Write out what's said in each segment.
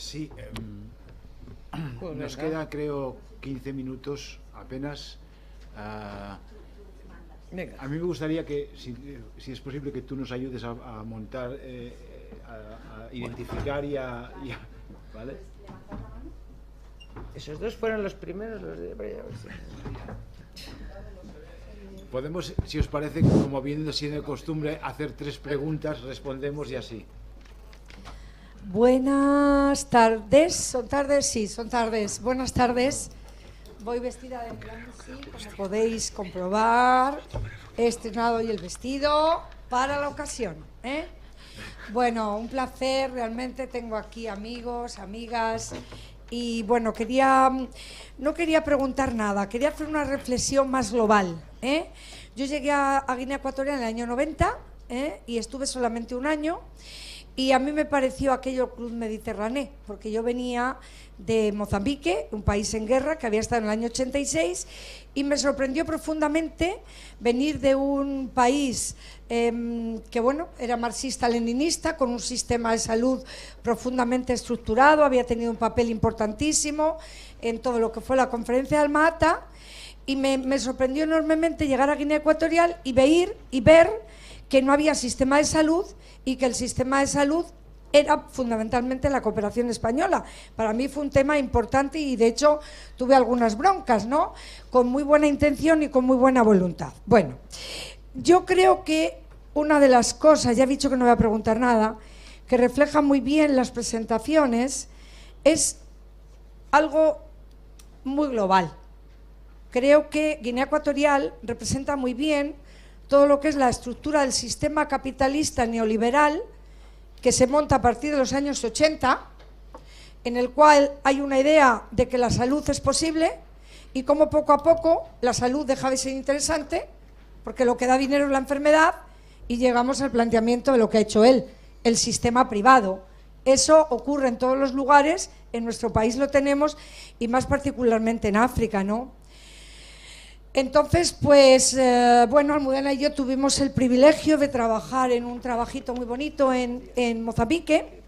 Sí, Pues nos venga. queda creo 15 minutos apenas. Ah, Venga. a mí me gustaría que, si es posible, que tú nos ayudes a montar, a identificar ¿vale? Esos dos fueron los primeros, los de... Podemos, si os parece, como viendo siendo de costumbre, hacer 3 preguntas, respondemos y así. Buenas tardes, ¿son tardes? Sí, son tardes. Buenas tardes. Voy vestida de blanco, sí, como podéis comprobar. He estrenado hoy el vestido para la ocasión, ¿eh? Bueno, un placer, realmente tengo aquí amigos, amigas y bueno, no quería preguntar nada, quería hacer una reflexión más global, ¿eh? Yo llegué a Guinea Ecuatorial en el año 90, y estuve solamente un año. Y a mí me pareció aquello Club Mediterráneo, porque yo venía de Mozambique, un país en guerra que había estado en el año 86, y me sorprendió profundamente venir de un país que, bueno, era marxista-leninista, con un sistema de salud profundamente estructurado, había tenido un papel importantísimo en todo lo que fue la conferencia de Alma-Ata, y me sorprendió enormemente llegar a Guinea Ecuatorial y ver que no había sistema de salud y que el sistema de salud era fundamentalmente la cooperación española. Para mí fue un tema importante y de hecho tuve algunas broncas, ¿no? Con muy buena intención y con muy buena voluntad. Bueno, yo creo que una de las cosas, ya he dicho que no voy a preguntar nada, que refleja muy bien las presentaciones es algo muy global. Creo que Guinea Ecuatorial representa muy bien todo lo que es la estructura del sistema capitalista neoliberal que se monta a partir de los años 80, en el cual hay una idea de que la salud es posible y cómo poco a poco la salud deja de ser interesante porque lo que da dinero es la enfermedad y llegamos al planteamiento de lo que ha hecho él, el sistema privado. Eso ocurre en todos los lugares, en nuestro país lo tenemos y más particularmente en África, ¿no? Entonces, pues, bueno, Almudena y yo tuvimos el privilegio de trabajar en un trabajito muy bonito en Mozambique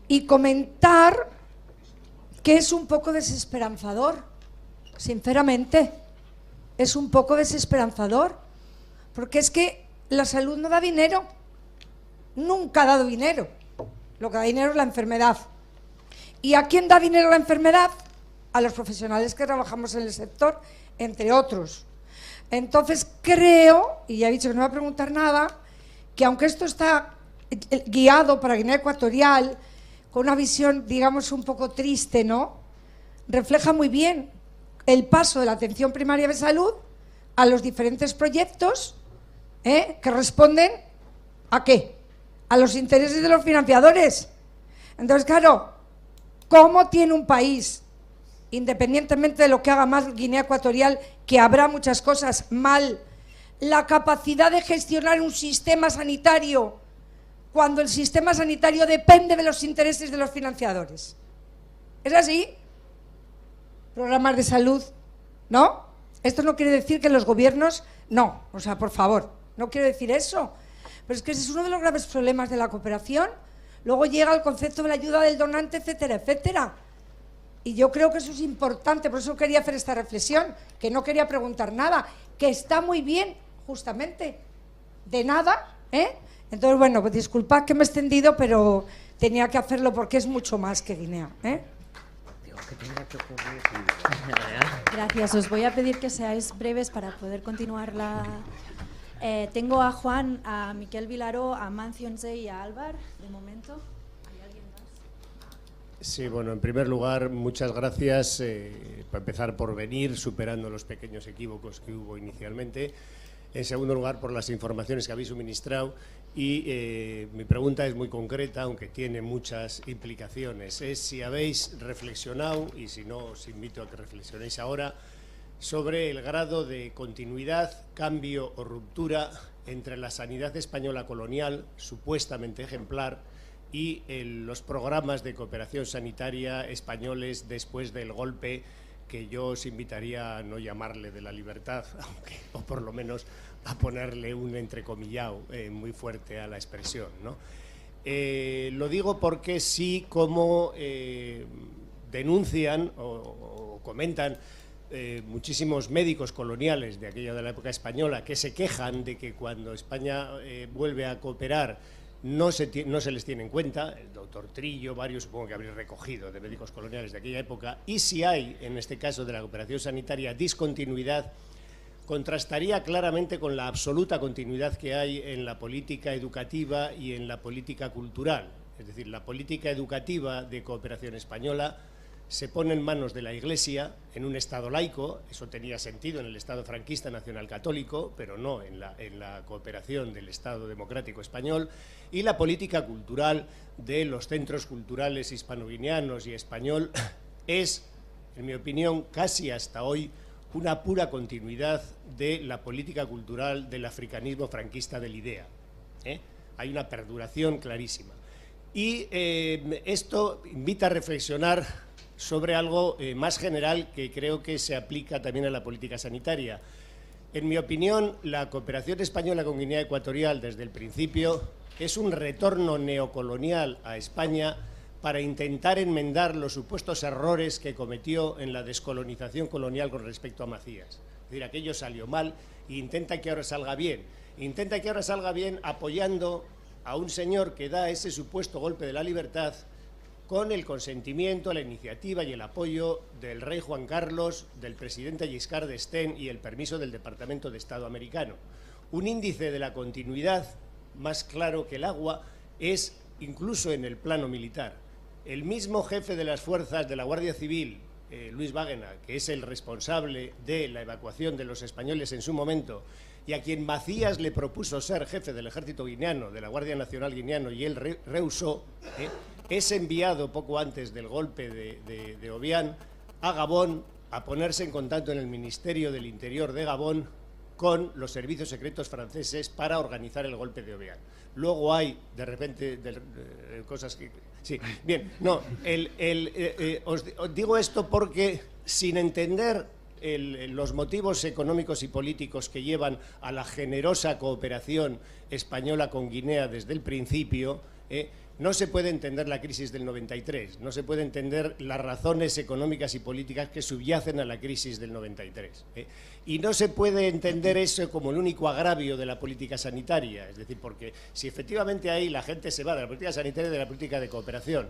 y comentar que es un poco desesperanzador, sinceramente, es un poco desesperanzador, porque es que la salud no da dinero, nunca ha dado dinero, lo que da dinero es la enfermedad. ¿Y a quién da dinero la enfermedad? A los profesionales que trabajamos en el sector, entre otros. Entonces creo, y ya he dicho que no voy a preguntar nada, que aunque esto está guiado para Guinea Ecuatorial, con una visión, digamos, un poco triste, ¿no? Refleja muy bien el paso de la atención primaria de salud a los diferentes proyectos, que responden ¿a qué? A los intereses de los financiadores. Entonces, claro, ¿cómo tiene un país, independientemente de lo que haga mal Guinea Ecuatorial, que habrá muchas cosas mal, la capacidad de gestionar un sistema sanitario cuando el sistema sanitario depende de los intereses de los financiadores? ¿Es así? Programas de salud, ¿no? Esto no quiere decir que los gobiernos, no, o sea, por favor, no quiero decir eso, pero es que ese es uno de los graves problemas de la cooperación. Luego llega el concepto de la ayuda del donante, etcétera, etcétera. Y yo creo que eso es importante, por eso quería hacer esta reflexión, que no quería preguntar nada, que está muy bien, justamente, de nada, ¿eh? Entonces, bueno, pues disculpad que me he extendido, pero tenía que hacerlo porque es mucho más que Guinea, ¿eh? Digo que tenía que ocurrir. Gracias, os voy a pedir que seáis breves para poder continuar la... tengo a Juan, a Miquel Vilaró, a Mancio Nze y a Álvar, de momento. ¿Hay alguien más? Sí, bueno, en primer lugar, muchas gracias, para empezar, por venir, superando los pequeños equívocos que hubo inicialmente. En segundo lugar, por las informaciones que habéis suministrado. Y mi pregunta es muy concreta, aunque tiene muchas implicaciones. Es si habéis reflexionado, y si no, os invito a que reflexionéis ahora, sobre el grado de continuidad, cambio o ruptura entre la sanidad española colonial, supuestamente ejemplar, y los programas de cooperación sanitaria españoles después del golpe, que yo os invitaría a no llamarle de la libertad, aunque, o por lo menos a ponerle un entrecomillado muy fuerte a la expresión, ¿no? Lo digo porque sí, como denuncian o comentan muchísimos médicos coloniales de aquella de la época española que se quejan de que cuando España vuelve a cooperar no se les tiene en cuenta. El doctor Trillo, varios supongo que habréis recogido de médicos coloniales de aquella época, y si hay, en este caso de la cooperación sanitaria, discontinuidad, contrastaría claramente con la absoluta continuidad que hay en la política educativa y en la política cultural. Es decir, la política educativa de cooperación española se pone en manos de la Iglesia en un Estado laico. Eso tenía sentido en el Estado franquista nacional católico, pero no en la cooperación del Estado democrático español. Y la política cultural de los centros culturales hispano-guineanos y español es, en mi opinión, casi hasta hoy, una pura continuidad de la política cultural del africanismo franquista del IDEA. Hay una perduración clarísima. Y esto invita a reflexionar sobre algo más general que creo que se aplica también a la política sanitaria. En mi opinión, la cooperación española con Guinea Ecuatorial desde el principio es un retorno neocolonial a España para intentar enmendar los supuestos errores que cometió en la descolonización colonial con respecto a Macías. Es decir, aquello salió mal e intenta que ahora salga bien. Intenta que ahora salga bien apoyando a un señor que da ese supuesto golpe de la libertad con el consentimiento, la iniciativa y el apoyo del rey Juan Carlos, del presidente Giscard d'Estaing y el permiso del Departamento de Estado americano. Un índice de la continuidad más claro que el agua es incluso en el plano militar. El mismo jefe de las fuerzas de la Guardia Civil, Luis Bárcena, que es el responsable de la evacuación de los españoles en su momento, y a quien Macías le propuso ser jefe del ejército guineano, de la Guardia Nacional guineano, y él rehusó, es enviado poco antes del golpe de Obiang a Gabón a ponerse en contacto en el Ministerio del Interior de Gabón con los servicios secretos franceses para organizar el golpe de Obiang. Luego hay, de repente, cosas que... Sí, bien, no, os digo esto porque sin entender los motivos económicos y políticos que llevan a la generosa cooperación española con Guinea desde el principio, no se puede entender la crisis del 93, no se puede entender las razones económicas y políticas que subyacen a la crisis del 93. Y no se puede entender eso como el único agravio de la política sanitaria, es decir, porque si efectivamente ahí la gente se va de la política sanitaria y de la política de cooperación,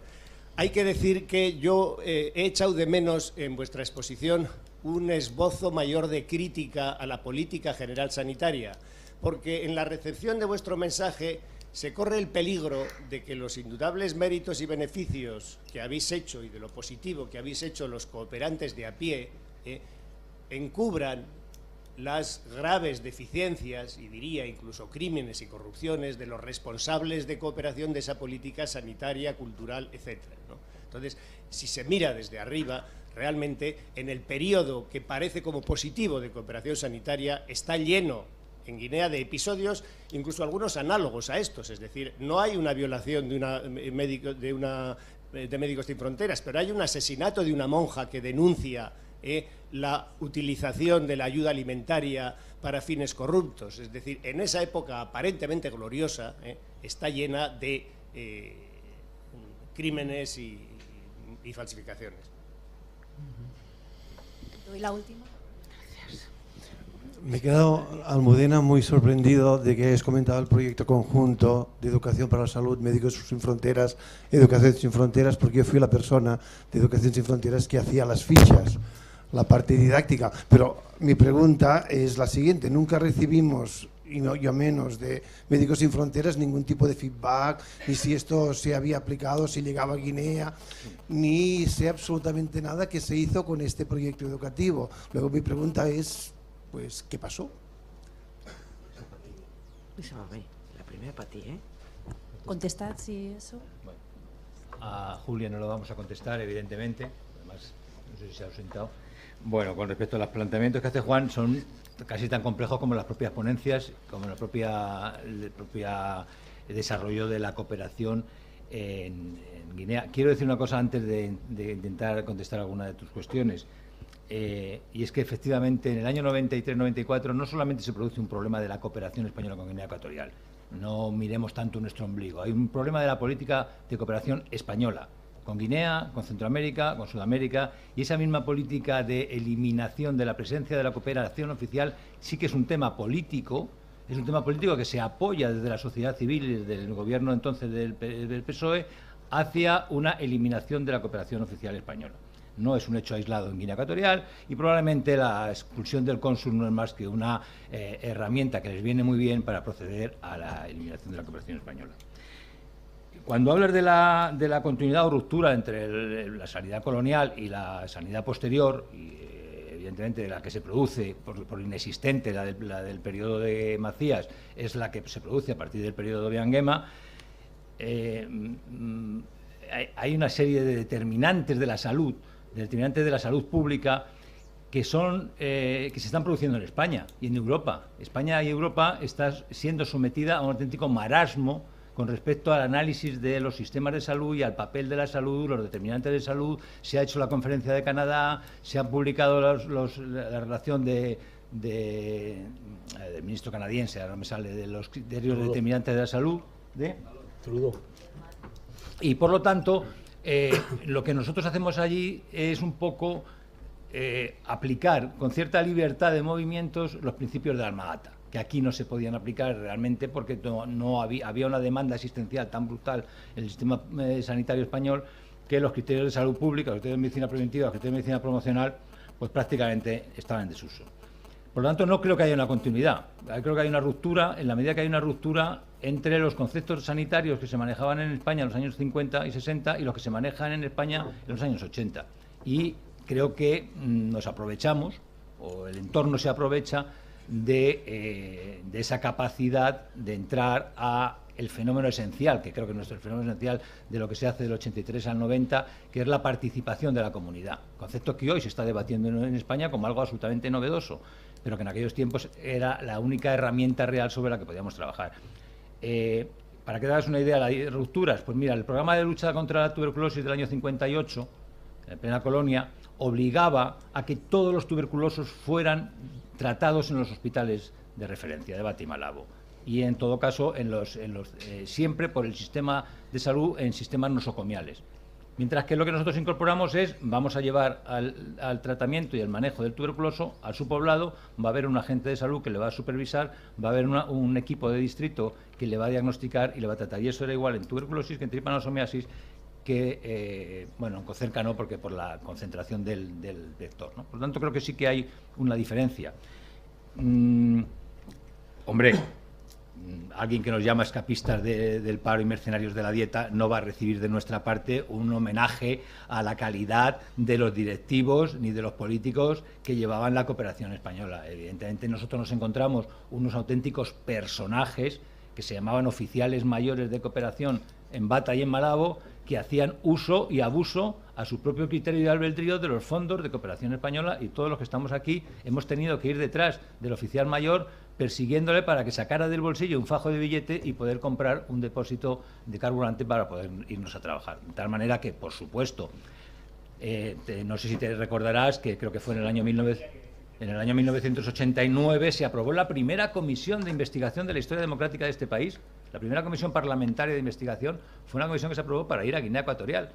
hay que decir que yo he echado de menos en vuestra exposición un esbozo mayor de crítica a la política general sanitaria, porque en la recepción de vuestro mensaje se corre el peligro de que los indudables méritos y beneficios que habéis hecho y de lo positivo que habéis hecho los cooperantes de a pie encubran las graves deficiencias y diría incluso crímenes y corrupciones de los responsables de cooperación de esa política sanitaria, cultural, etcétera, ¿no? Entonces, si se mira desde arriba, realmente en el periodo que parece como positivo de cooperación sanitaria está lleno en Guinea de episodios, incluso algunos análogos a estos, es decir, no hay una violación de Médicos Sin Fronteras, pero hay un asesinato de una monja que denuncia la utilización de la ayuda alimentaria para fines corruptos, es decir, en esa época aparentemente gloriosa está llena de crímenes y falsificaciones. Doy la última. Me he quedado, Almudena, muy sorprendido de que hayas comentado el proyecto conjunto de Educación para la Salud, Médicos Sin Fronteras, Educación Sin Fronteras, porque yo fui la persona de Educación Sin Fronteras que hacía las fichas, la parte didáctica. Pero mi pregunta es la siguiente: nunca recibimos, y no yo menos, de Médicos Sin Fronteras ningún tipo de feedback, ni si esto se había aplicado, si llegaba a Guinea, ni sé absolutamente nada que se hizo con este proyecto educativo. Luego mi pregunta es, pues, ¿qué pasó? La primera para ti, ¿eh? Contestad si eso. Bueno, a Julia no lo vamos a contestar, evidentemente, además no sé si se ha ausentado. Bueno, con respecto a los planteamientos que hace Juan, son casi tan complejos como las propias ponencias, como el propio desarrollo de la cooperación en Guinea. Quiero decir una cosa antes de intentar contestar alguna de tus cuestiones. Y es que efectivamente en el año 93-94 no solamente se produce un problema de la cooperación española con Guinea Ecuatorial, no miremos tanto nuestro ombligo. Hay un problema de la política de cooperación española, con Guinea, con Centroamérica, con Sudamérica, y esa misma política de eliminación de la presencia de la cooperación oficial sí que es un tema político. Es un tema político que se apoya desde la sociedad civil y desde el gobierno entonces del PSOE hacia una eliminación de la cooperación oficial española. No es un hecho aislado en Guinea Ecuatorial y probablemente la expulsión del cónsul no es más que una herramienta que les viene muy bien para proceder a la eliminación de la cooperación española. Cuando hablas de la continuidad o ruptura entre la sanidad colonial y la sanidad posterior, y evidentemente la que se produce por inexistente, la del periodo de Macías, es la que se produce a partir del periodo de Anguema, hay una serie de determinantes de la salud pública que se están produciendo en España y en Europa. España y Europa están siendo sometida a un auténtico marasmo con respecto al análisis de los sistemas de salud y al papel de la salud, los determinantes de salud. Se ha hecho la conferencia de Canadá, se han publicado la relación del ministro canadiense, ahora me sale, de los criterios determinantes de la salud. Trudeau. Y por lo tanto, lo que nosotros hacemos allí es un poco aplicar con cierta libertad de movimientos los principios de la Alma-Ata, que aquí no se podían aplicar realmente porque no había una demanda asistencial tan brutal en el sistema sanitario español que los criterios de salud pública, los criterios de medicina preventiva, los criterios de medicina promocional, pues prácticamente estaban en desuso. Por lo tanto, no creo que haya una continuidad. Creo que hay una ruptura, en la medida que hay una ruptura entre los conceptos sanitarios que se manejaban en España en los años 50 y 60 y los que se manejan en España en los años 80. Y creo que nos aprovechamos, o el entorno se aprovecha, de esa capacidad de entrar a el fenómeno esencial, que creo que es el fenómeno esencial de lo que se hace del 83 al 90, que es la participación de la comunidad. Concepto que hoy se está debatiendo en España como algo absolutamente novedoso, pero que en aquellos tiempos era la única herramienta real sobre la que podíamos trabajar. Para que te hagas una idea, las rupturas, pues mira, el programa de lucha contra la tuberculosis del año 58, en plena colonia, obligaba a que todos los tuberculosos fueran tratados en los hospitales de referencia de Bata y Malabo, y en todo caso siempre por el sistema de salud en sistemas nosocomiales. Mientras que lo que nosotros incorporamos es, vamos a llevar al tratamiento y el manejo del tuberculoso a su poblado, va a haber un agente de salud que le va a supervisar, va a haber un equipo de distrito que le va a diagnosticar y le va a tratar. Y eso era igual en tuberculosis que en tripanosomiasis, que, bueno, en Cocerca no, porque por la concentración del vector, ¿no? Por lo tanto, creo que sí que hay una diferencia. Hombre, alguien que nos llama escapistas del paro y mercenarios de la dieta no va a recibir de nuestra parte un homenaje a la calidad de los directivos ni de los políticos que llevaban la cooperación española. Evidentemente nosotros nos encontramos unos auténticos personajes que se llamaban oficiales mayores de cooperación en Bata y en Malabo, que hacían uso y abuso a su propio criterio y albedrío de los fondos de cooperación española, y todos los que estamos aquí hemos tenido que ir detrás del oficial mayor persiguiéndole para que sacara del bolsillo un fajo de billete y poder comprar un depósito de carburante para poder irnos a trabajar. De tal manera que, por supuesto, no sé si te recordarás que creo que fue en el año 1989 se aprobó la primera comisión de investigación de la historia democrática de este país. La primera comisión parlamentaria de investigación fue una comisión que se aprobó para ir a Guinea Ecuatorial,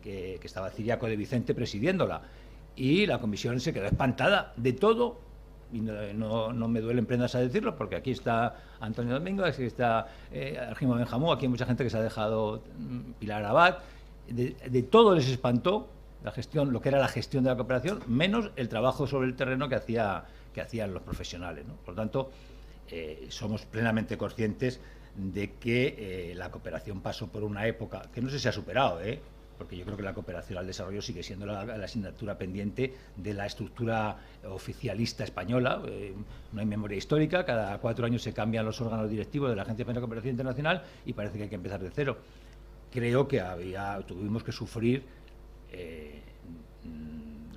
que estaba Ciriaco de Vicente presidiéndola. Y la comisión se quedó espantada de todo, y no me duelen prendas a decirlo, porque aquí está Antonio Domingo, aquí está Argimo Benjamú, aquí hay mucha gente que se ha dejado, Pilar Abad, de todo les espantó la gestión, lo que era la gestión de la cooperación, menos el trabajo sobre el terreno que hacían los profesionales, ¿no? Por lo tanto, somos plenamente conscientes de que la cooperación pasó por una época que no sé si ha superado, porque yo creo que la cooperación al desarrollo sigue siendo la asignatura pendiente de la estructura oficialista española. No hay memoria histórica, cada 4 años se cambian los órganos directivos de la Agencia Española de Cooperación Internacional y parece que hay que empezar de cero. Creo que tuvimos que sufrir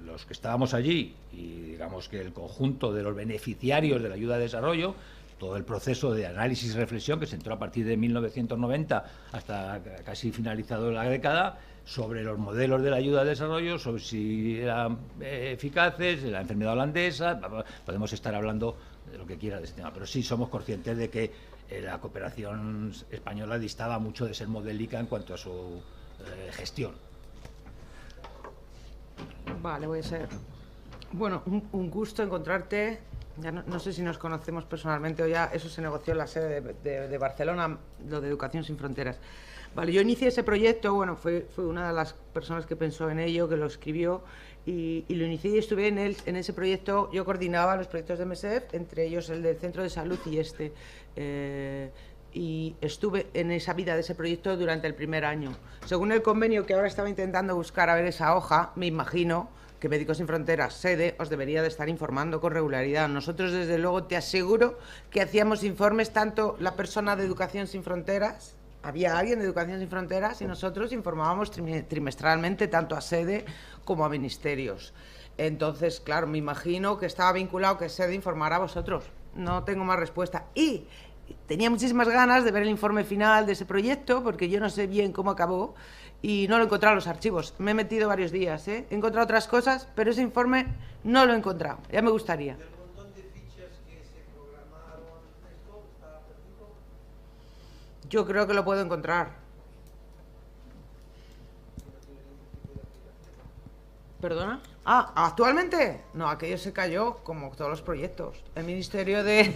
los que estábamos allí y digamos que el conjunto de los beneficiarios de la ayuda de desarrollo, todo el proceso de análisis y reflexión que se entró a partir de 1990 hasta casi finalizado la década, sobre los modelos de la ayuda de desarrollo, sobre si eran eficaces, la enfermedad holandesa. Podemos estar hablando de lo que quiera de este tema, pero sí somos conscientes de que la cooperación española distaba mucho de ser modélica en cuanto a su gestión. Vale, voy a ser. Bueno, un gusto encontrarte. Ya no sé si nos conocemos personalmente o ya eso se negoció en la sede de Barcelona, lo de Educación Sin Fronteras. Vale, yo inicié ese proyecto, bueno, fue una de las personas que pensó en ello, que lo escribió, y lo inicié y estuve en ese proyecto. Yo coordinaba los proyectos de MSF, entre ellos el del Centro de Salud y y estuve en esa vida de ese proyecto durante el primer año. Según el convenio que ahora estaba intentando buscar a ver esa hoja, me imagino que Médicos Sin Fronteras, sede, os debería de estar informando con regularidad. Nosotros, desde luego, te aseguro que hacíamos informes, tanto la persona de Educación Sin Fronteras, había alguien de Educación Sin Fronteras, y nosotros informábamos trimestralmente tanto a sede como a ministerios. Entonces, claro, me imagino que estaba vinculado que sede informara a vosotros. No tengo más respuesta. Y tenía muchísimas ganas de ver el informe final de ese proyecto, porque yo no sé bien cómo acabó y no lo he encontrado en los archivos. Me he metido varios días, ¿eh? He encontrado otras cosas, pero ese informe no lo he encontrado. Ya me gustaría. ¿Del montón de fichas que se programaron, esto está perdido? Yo creo que lo puedo encontrar. ¿Perdona? Ah, ¿actualmente? No, aquello se cayó, como todos los proyectos. El Ministerio de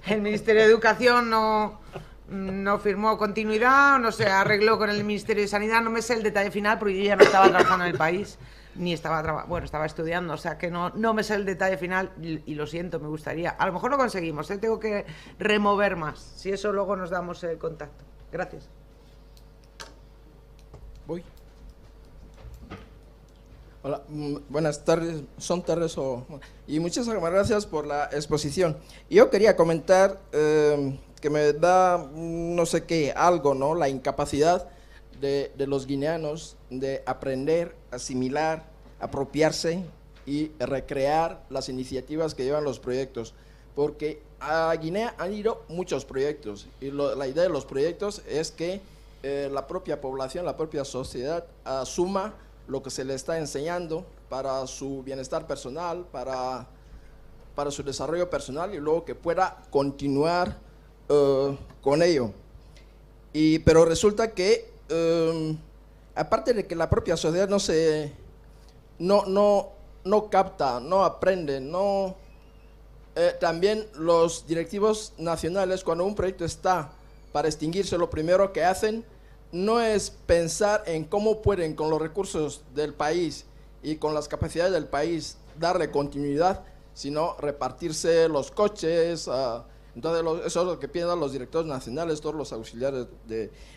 Educación no firmó continuidad, no se arregló con el Ministerio de Sanidad. No me sé el detalle final porque yo ya no estaba trabajando en el país, ni estaba estaba estudiando, o sea que no me sé el detalle final y lo siento, me gustaría. A lo mejor lo conseguimos, tengo que remover más. Si eso, luego nos damos el contacto. Gracias. Voy. Hola, buenas tardes, son tardes y muchas gracias por la exposición. Yo quería comentar que me da, no sé qué, algo, ¿no? La incapacidad de los guineanos de aprender, asimilar, apropiarse y recrear las iniciativas que llevan los proyectos. Porque a Guinea han ido muchos proyectos y la idea de los proyectos es que la propia población, la propia sociedad asuma lo que se le está enseñando para su bienestar personal, para su desarrollo personal y luego que pueda continuar con ello. Pero resulta que, aparte de que la propia sociedad no capta, no aprende, también los directivos nacionales, cuando un proyecto está para extinguirse, lo primero que hacen no es pensar en cómo pueden con los recursos del país y con las capacidades del país darle continuidad, sino repartirse los coches. Entonces eso es lo que piensan los directores nacionales, todos los auxiliares.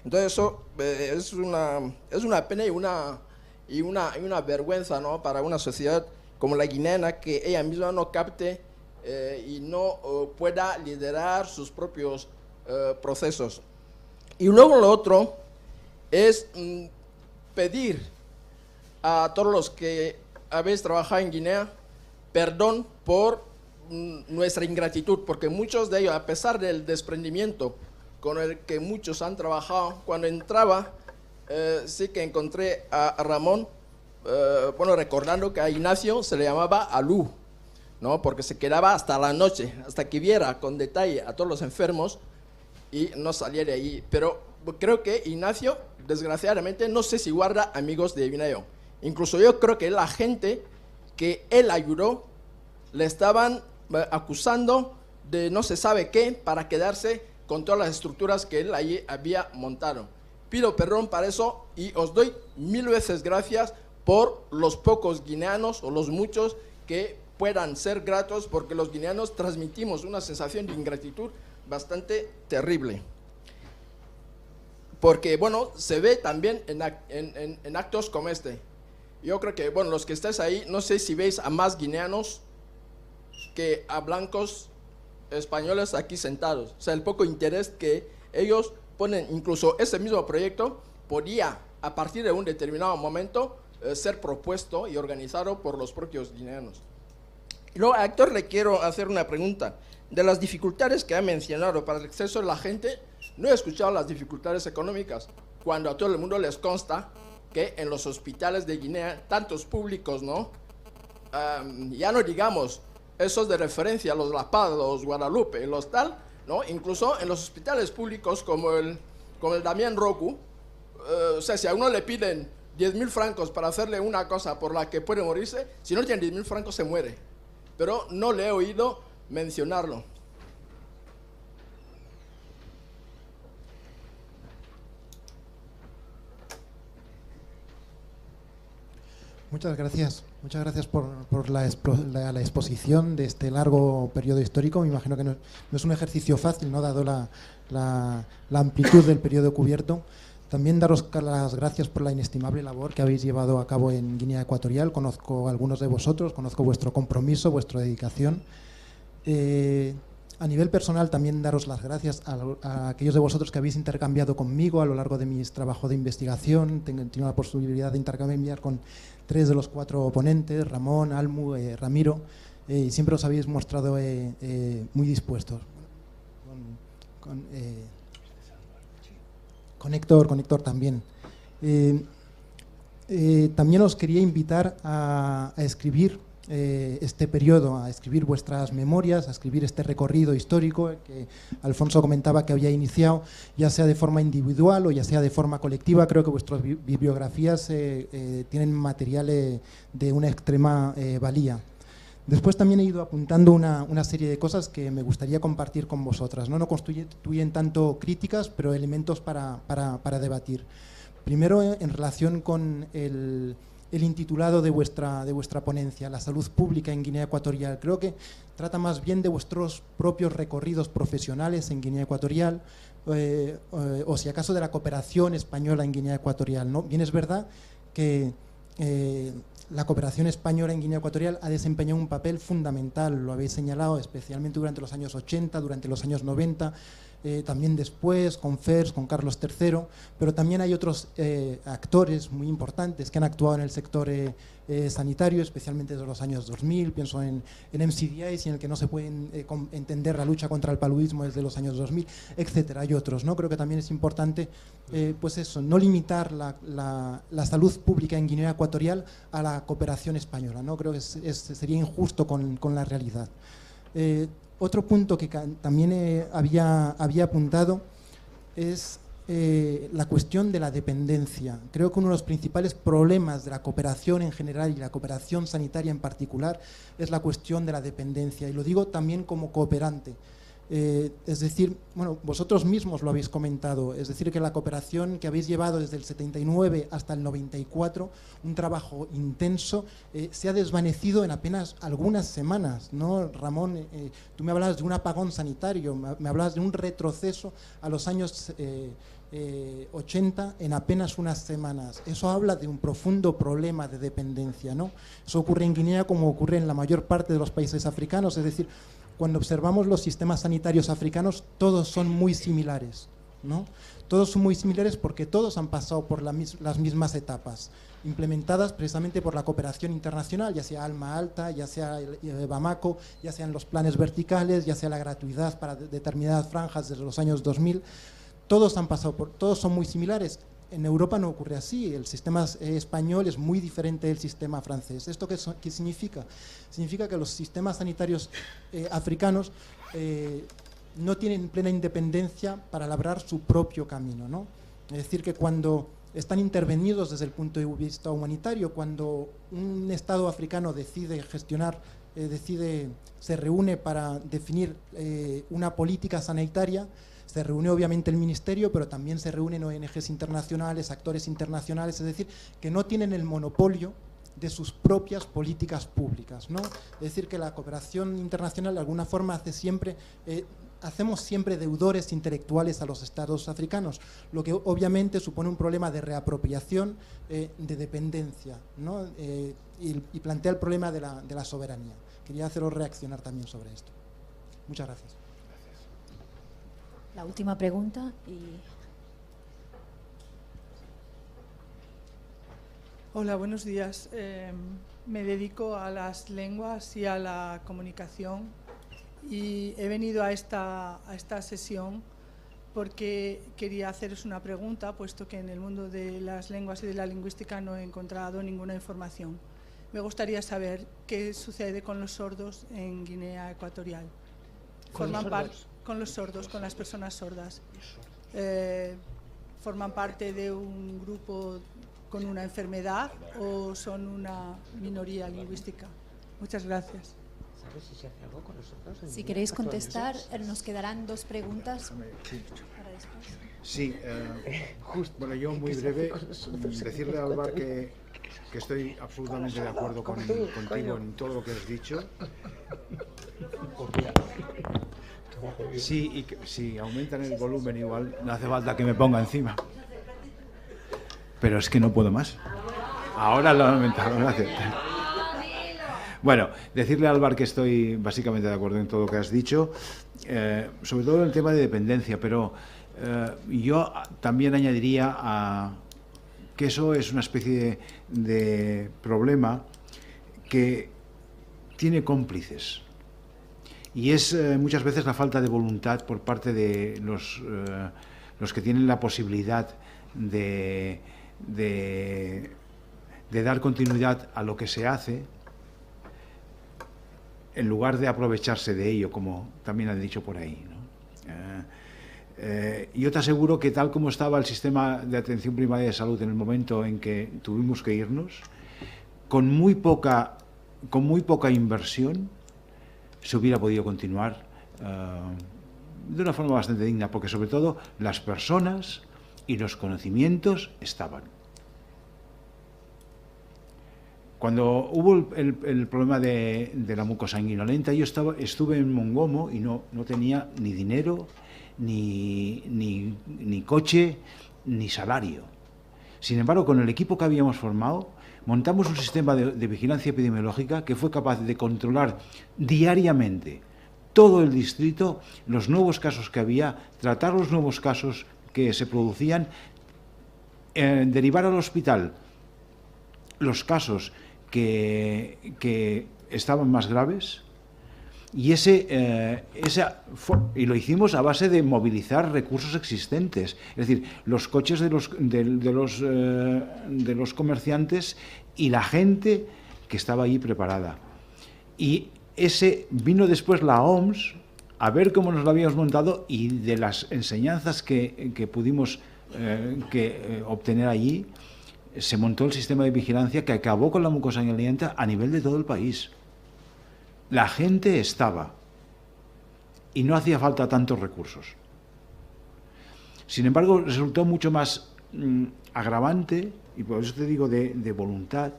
Entonces eso es una pena y una vergüenza, ¿no? Para una sociedad como la guineana, que ella misma no capte y no pueda liderar sus propios procesos. Y luego lo otro es pedir a todos los que habéis trabajado en Guinea perdón por nuestra ingratitud, porque muchos de ellos, a pesar del desprendimiento con el que muchos han trabajado, cuando entraba sí que encontré a Ramón, recordando que a Ignacio se le llamaba Alú, ¿no? Porque se quedaba hasta la noche, hasta que viera con detalle a todos los enfermos y no salía de ahí. Pero creo que Ignacio, desgraciadamente, no sé si guarda amigos de Guinea. Incluso yo creo que la gente que él ayudó le estaban acusando de no se sabe qué para quedarse con todas las estructuras que él allí había montado. Pido perdón para eso y os doy 1000 veces gracias por los pocos guineanos o los muchos que puedan ser gratos, porque los guineanos transmitimos una sensación de ingratitud bastante terrible. Porque, bueno, se ve también en actos como este. Yo creo que, bueno, los que estáis ahí, no sé si veis a más guineanos que a blancos españoles aquí sentados. O sea, el poco interés que ellos ponen, incluso ese mismo proyecto podía, a partir de un determinado momento, ser propuesto y organizado por los propios guineanos. Y luego, a Héctor le quiero hacer una pregunta. De las dificultades que ha mencionado para el acceso de la gente, no he escuchado las dificultades económicas, cuando a todo el mundo les consta que en los hospitales de Guinea, tantos públicos, ¿no? Ya no digamos esos de referencia, los La Paz, los Guadalupe, los tal, ¿no? Incluso en los hospitales públicos como el Damián Roku, o sea, si a uno le piden 10.000 francos para hacerle una cosa por la que puede morirse, si no tiene 10.000 francos se muere. Pero no le he oído mencionarlo. Muchas gracias por la exposición de este largo periodo histórico. Me imagino que no es un ejercicio fácil, ¿no? Dado la amplitud del periodo cubierto. También daros las gracias por la inestimable labor que habéis llevado a cabo en Guinea Ecuatorial. Conozco a algunos de vosotros, conozco vuestro compromiso, vuestra dedicación. A nivel personal, también daros las gracias a aquellos de vosotros que habéis intercambiado conmigo a lo largo de mis trabajos de investigación. Tengo la posibilidad de intercambiar con 3 de los 4 ponentes, Ramón, Almu, Ramiro, y siempre os habéis mostrado muy dispuestos. Con Héctor también. También os quería invitar a escribir este periodo, a escribir vuestras memorias, a escribir este recorrido histórico que Alfonso comentaba que había iniciado, ya sea de forma individual o ya sea de forma colectiva. Creo que vuestras bibliografías tienen material de una extrema valía. Después también he ido apuntando una serie de cosas que me gustaría compartir con vosotras. No constituyen tanto críticas, pero elementos para debatir. Primero, en relación con el intitulado de vuestra ponencia, la salud pública en Guinea Ecuatorial. Creo que trata más bien de vuestros propios recorridos profesionales en Guinea Ecuatorial, o si acaso de la cooperación española en Guinea Ecuatorial, ¿no? Bien es verdad que la cooperación española en Guinea Ecuatorial ha desempeñado un papel fundamental, lo habéis señalado, especialmente durante los años 80, durante los años 90, también después, con Fers, con Carlos III, pero también hay otros actores muy importantes que han actuado en el sector sanitario, especialmente desde los años 2000, pienso en MCDIs, y en el que no se puede entender la lucha contra el paludismo desde los años 2000, etcétera. Hay otros, ¿no? Creo que también es importante, pues eso, no limitar la salud pública en Guinea Ecuatorial a la cooperación española, ¿no? Creo que sería injusto con la realidad. Otro punto que también había apuntado es la cuestión de la dependencia. Creo que uno de los principales problemas de la cooperación en general y la cooperación sanitaria en particular es la cuestión de la dependencia, y lo digo también como cooperante. Es decir, bueno, vosotros mismos lo habéis comentado, es decir, que la cooperación que habéis llevado desde el 79 hasta el 94, un trabajo intenso, se ha desvanecido en apenas algunas semanas, ¿no? Ramón, tú me hablabas de un apagón sanitario, me hablabas de un retroceso a los años 80 en apenas unas semanas. Eso habla de un profundo problema de dependencia, ¿no? Eso ocurre en Guinea como ocurre en la mayor parte de los países africanos, es decir, cuando observamos los sistemas sanitarios africanos, todos son muy similares, ¿no? Todos son muy similares porque todos han pasado por las mismas etapas, implementadas precisamente por la cooperación internacional, ya sea Alma Alta, ya sea Bamako, ya sean los planes verticales, ya sea la gratuidad para determinadas franjas desde los años 2000. Todos son muy similares. En Europa no ocurre así, el sistema español es muy diferente del sistema francés. ¿Esto qué significa? Significa que los sistemas sanitarios africanos no tienen plena independencia para labrar su propio camino, ¿no? Es decir, que cuando están intervenidos desde el punto de vista humanitario, cuando un Estado africano decide gestionar, se reúne para definir una política sanitaria, se reúne obviamente el Ministerio, pero también se reúnen ONGs internacionales, actores internacionales, es decir, que no tienen el monopolio de sus propias políticas públicas, ¿no? Es decir, que la cooperación internacional de alguna forma hacemos siempre deudores intelectuales a los estados africanos, lo que obviamente supone un problema de reapropiación, de dependencia, ¿no? Y plantea el problema de la soberanía. Quería haceros reaccionar también sobre esto. Muchas gracias. La última pregunta Hola, buenos días. Me dedico a las lenguas y a la comunicación y he venido a esta sesión porque quería haceros una pregunta, puesto que en el mundo de las lenguas y de la lingüística no he encontrado ninguna información. Me gustaría saber qué sucede con los sordos en Guinea Ecuatorial. los sordos, con las personas sordas. ¿Forman parte de un grupo con una enfermedad o son una minoría lingüística? Muchas gracias. ¿Sabes si se hace algo con nosotros? Si queréis contestar, nos quedarán 2 preguntas para después. Sí, bueno, yo muy breve, decirle a Álvar que estoy absolutamente de acuerdo contigo en todo lo que has dicho. Sí, y que, si aumentan el volumen igual, no hace falta que me ponga encima. Pero es que no puedo más. Ahora lo han aumentado, gracias. Bueno, decirle a Álvar que estoy básicamente de acuerdo en todo lo que has dicho, sobre todo en el tema de dependencia, pero yo también añadiría que eso es una especie de problema que tiene cómplices. Y es muchas veces la falta de voluntad por parte de los que tienen la posibilidad de dar continuidad a lo que se hace, en lugar de aprovecharse de ello, como también han dicho por ahí, ¿no? Yo te aseguro que tal como estaba el sistema de atención primaria de salud en el momento en que tuvimos que irnos, con muy poca inversión se hubiera podido continuar de una forma bastante digna, porque sobre todo las personas y los conocimientos estaban. Cuando hubo el problema de la mucosanguinolenta, yo estuve en Mongomo y no tenía ni dinero, ni coche, ni salario. Sin embargo, con el equipo que habíamos formado, montamos un sistema de vigilancia epidemiológica que fue capaz de controlar diariamente todo el distrito, los nuevos casos que había, tratar los nuevos casos que se producían, derivar al hospital los casos que estaban más graves, y lo hicimos a base de movilizar recursos existentes, es decir, los coches de los comerciantes y la gente que estaba allí preparada. Y vino después la OMS a ver cómo nos lo habíamos montado, y de las enseñanzas que pudimos obtener allí, se montó el sistema de vigilancia que acabó con la mucosanguinolenta a nivel de todo el país. La gente estaba y no hacía falta tantos recursos. Sin embargo, resultó mucho más agravante, y por eso te digo de voluntad,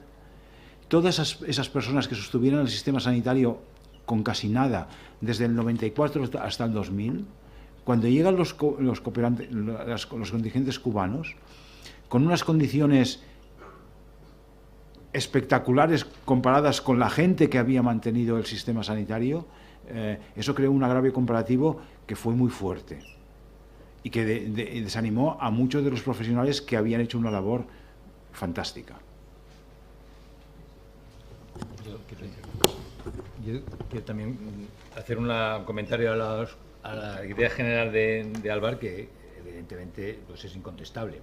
todas esas personas que sostuvieron el sistema sanitario con casi nada desde el 94 hasta el 2000, cuando llegan los contingentes cubanos, con unas condiciones espectaculares comparadas con la gente que había mantenido el sistema sanitario, eso creó un agravio comparativo que fue muy fuerte y que desanimó a muchos de los profesionales que habían hecho una labor fantástica. Yo quiero también hacer un comentario a la idea general de Álvar, que evidentemente pues es incontestable.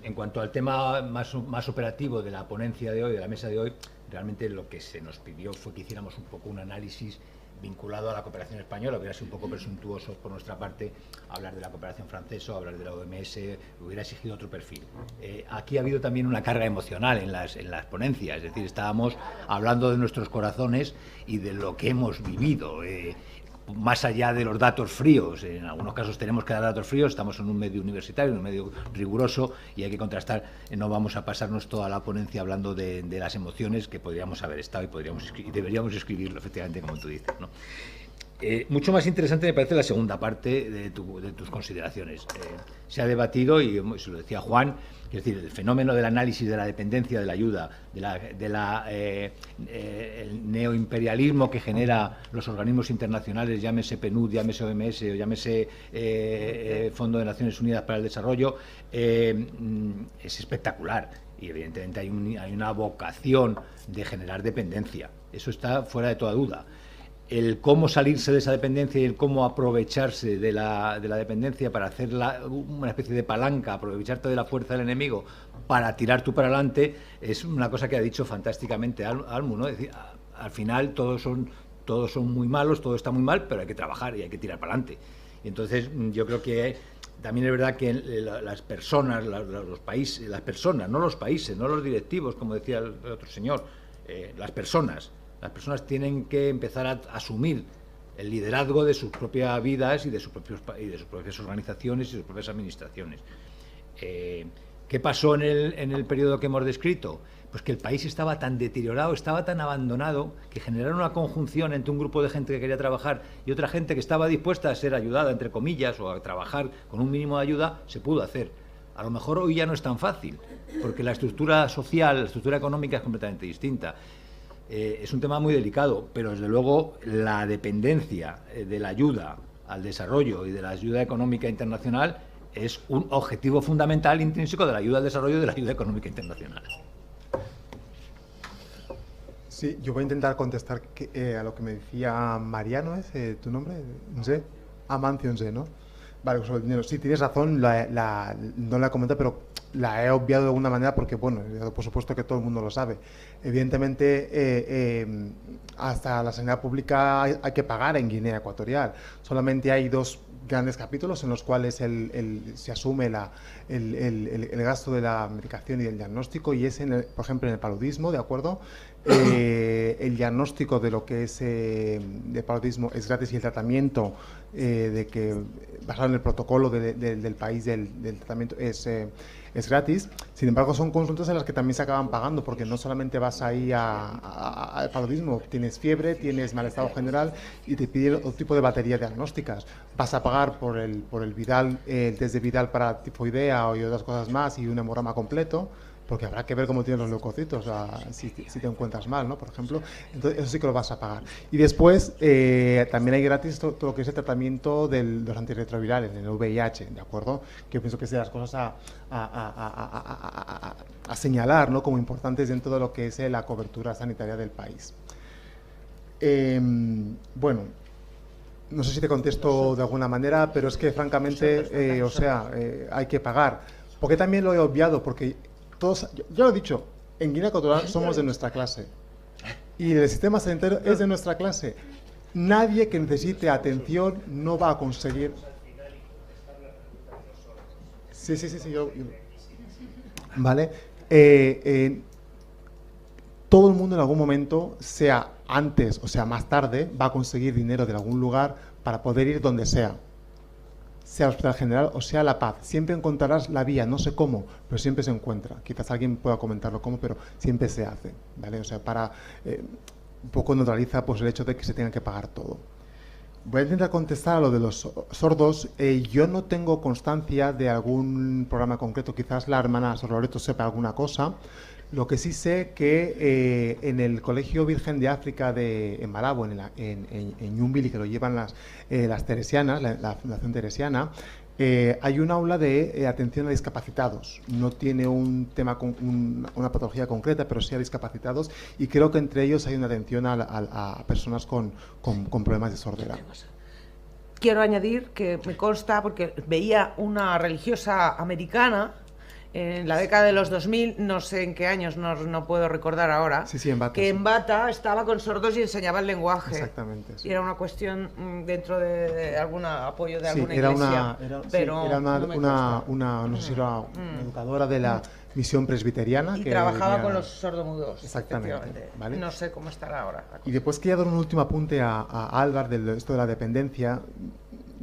En cuanto al tema más operativo de la ponencia de hoy, de la mesa de hoy, realmente lo que se nos pidió fue que hiciéramos un poco un análisis vinculado a la cooperación española. Hubiera sido un poco presuntuoso por nuestra parte hablar de la cooperación francesa, hablar de la OMS, hubiera exigido otro perfil. Aquí ha habido también una carga emocional en las ponencias, es decir, estábamos hablando de nuestros corazones y de lo que hemos vivido. Más allá de los datos fríos, en algunos casos tenemos que dar datos fríos, estamos en un medio universitario, en un medio riguroso, y hay que contrastar. No vamos a pasarnos toda la ponencia hablando de las emociones, que podríamos haber estado y deberíamos escribirlo, efectivamente, como tú dices, ¿no? Mucho más interesante me parece la segunda parte de tus consideraciones. Se ha debatido, y se lo decía Juan, es decir, el fenómeno del análisis de la dependencia de la ayuda, el neoimperialismo que genera los organismos internacionales, llámese PNUD, llámese OMS o llámese Fondo de Naciones Unidas para el Desarrollo, es espectacular, y evidentemente hay una vocación de generar dependencia. Eso está fuera de toda duda. El cómo salirse de esa dependencia y el cómo aprovecharse de la dependencia para hacer una especie de palanca, aprovecharte de la fuerza del enemigo para tirar tú para adelante, es una cosa que ha dicho fantásticamente Almu, ¿no? Es decir, al final todos son todos son muy malos, todo está muy mal, pero hay que trabajar y hay que tirar para adelante. Y entonces yo creo que también es verdad que las personas, los países, las personas, no los países, no los directivos, como decía el otro señor, las personas tienen que empezar a asumir el liderazgo de sus propias vidas y de sus propias organizaciones y sus propias administraciones. ¿Qué pasó en el periodo que hemos descrito? Pues que el país estaba tan deteriorado, estaba tan abandonado, que generaron una conjunción entre un grupo de gente que quería trabajar y otra gente que estaba dispuesta a ser ayudada, entre comillas, o a trabajar con un mínimo de ayuda, se pudo hacer. A lo mejor hoy ya no es tan fácil, porque la estructura social, la estructura económica es completamente distinta. Es un tema muy delicado, pero desde luego la dependencia de la ayuda al desarrollo y de la ayuda económica internacional es un objetivo fundamental intrínseco de la ayuda al desarrollo y de la ayuda económica internacional. Sí, yo voy a intentar contestar a lo que me decía Mariano, ¿es tu nombre? ¿Nze? Amancio Nze, ¿no? Vale, sobre el dinero. Sí, tienes razón, no la he comentado, pero la he obviado de alguna manera porque, bueno, por supuesto que todo el mundo lo sabe. Evidentemente, hasta la sanidad pública hay que pagar en Guinea Ecuatorial. Solamente hay 2 grandes capítulos en los cuales se asume el gasto de la medicación y del diagnóstico, y es, por ejemplo, en el paludismo, ¿de acuerdo? El diagnóstico de lo que es de paludismo es gratis, y el tratamiento basado en el protocolo del país del tratamiento es gratis. Sin embargo, son consultas en las que también se acaban pagando, porque no solamente vas ahí al paludismo, tienes fiebre, tienes mal estado general y te piden otro tipo de baterías diagnósticas. Vas a pagar por el Vidal, el test de Vidal para tifoidea y otras cosas más, y un hemograma completo, porque habrá que ver cómo tienes los leucocitos, si te encuentras mal, ¿no? Por ejemplo. Entonces, eso sí que lo vas a pagar. Y después, también hay gratis todo lo que es el tratamiento de los antirretrovirales, del VIH, ¿de acuerdo? Que yo pienso que es de las cosas a señalar, ¿no?, como importantes dentro de lo que es la cobertura sanitaria del país. Bueno, no sé si te contesto de alguna manera, pero es que, francamente, hay que pagar. Porque también lo he obviado, porque todos, yo lo he dicho, en Guinea Ecuatorial somos de nuestra clase y el sistema sanitario es de nuestra clase. Nadie que necesite atención no va a conseguir. Sí, vale. Todo el mundo en algún momento, sea antes o sea más tarde, va a conseguir dinero de algún lugar para poder ir donde sea el Hospital General o sea La Paz. Siempre encontrarás la vía, no sé cómo, pero siempre se encuentra. Quizás alguien pueda comentarlo cómo, pero siempre se hace, ¿vale? O sea, para un poco neutraliza pues el hecho de que se tenga que pagar todo. Voy a intentar contestar a lo de los sordos. Yo no tengo constancia de algún programa concreto, quizás la hermana Sor Loreto sepa alguna cosa. Lo que sí sé que en el Colegio Virgen de África en Malabo, en Ñumbili, que lo llevan las teresianas, la Fundación Teresiana, hay un aula de atención a discapacitados. No tiene un tema una patología concreta, pero sí a discapacitados, y creo que entre ellos hay una atención a personas con problemas de sordera. Quiero añadir que me consta, porque veía una religiosa americana en la década de los 2000, no sé en qué años, no puedo recordar ahora, sí, en Bata, que en Bata estaba con sordos y enseñaba el lenguaje. Exactamente. Sí. Y era una cuestión dentro de algún apoyo de alguna iglesia. Era una no sé si era una educadora de la misión presbiteriana. Y que trabajaba con los sordomudos. Exactamente. ¿Vale? No sé cómo estará ahora. Y después quería dar un último apunte a Álvar de esto de la dependencia.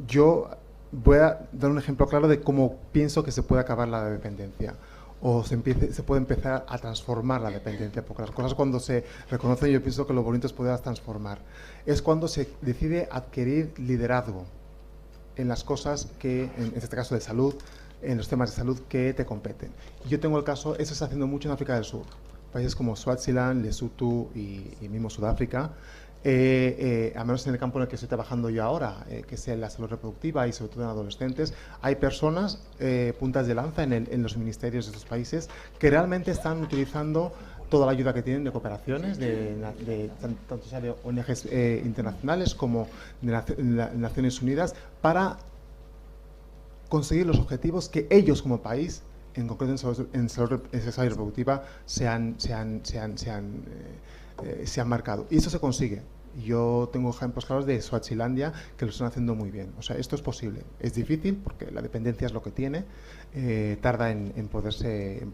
Yo voy a dar un ejemplo claro de cómo pienso que se puede acabar la dependencia, o se puede empezar a transformar la dependencia, porque las cosas, cuando se reconocen, yo pienso que lo bonito es poderlas transformar. Es cuando se decide adquirir liderazgo en las cosas que, en este caso de salud, en los temas de salud que te competen. Yo tengo el caso, eso se está haciendo mucho en África del Sur, países como Swaziland, Lesotho y mismo Sudáfrica. Al menos en el campo en el que estoy trabajando yo ahora, que es la salud reproductiva y sobre todo en adolescentes, hay personas puntas de lanza en los ministerios de estos países que realmente están utilizando toda la ayuda que tienen de cooperaciones, tanto sea de ONGs internacionales como de Naciones Unidas, para conseguir los objetivos que ellos como país, en concreto en salud reproductiva, se han marcado. Y eso se consigue. Y yo tengo ejemplos claros de Swazilandia que lo están haciendo muy bien. O sea, esto es posible. Es difícil porque la dependencia es lo que tiene, tarda en poderse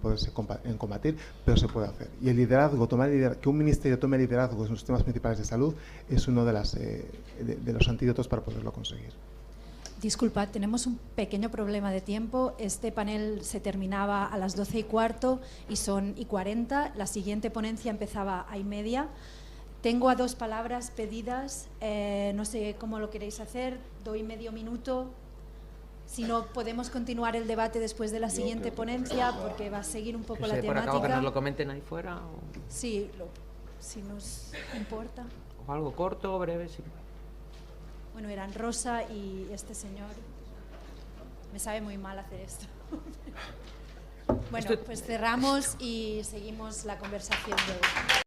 combatir, pero se puede hacer. Y el liderazgo, que un ministerio tome liderazgo en los temas principales de salud es uno de los antídotos para poderlo conseguir. Disculpa, tenemos un pequeño problema de tiempo. Este panel se terminaba a las 12:15 y son 40. La siguiente ponencia empezaba a 1:30. Tengo a 2 palabras pedidas. No sé cómo lo queréis hacer. Doy medio minuto. Si no, podemos continuar el debate después de la siguiente ponencia porque va a seguir un poco la por temática. acabo que nos lo comenten ahí fuera. O... Sí, si nos importa. O algo corto o breve, sí. Bueno, eran Rosa y este señor. Me sabe muy mal hacer esto. Bueno, pues cerramos y seguimos la conversación de hoy.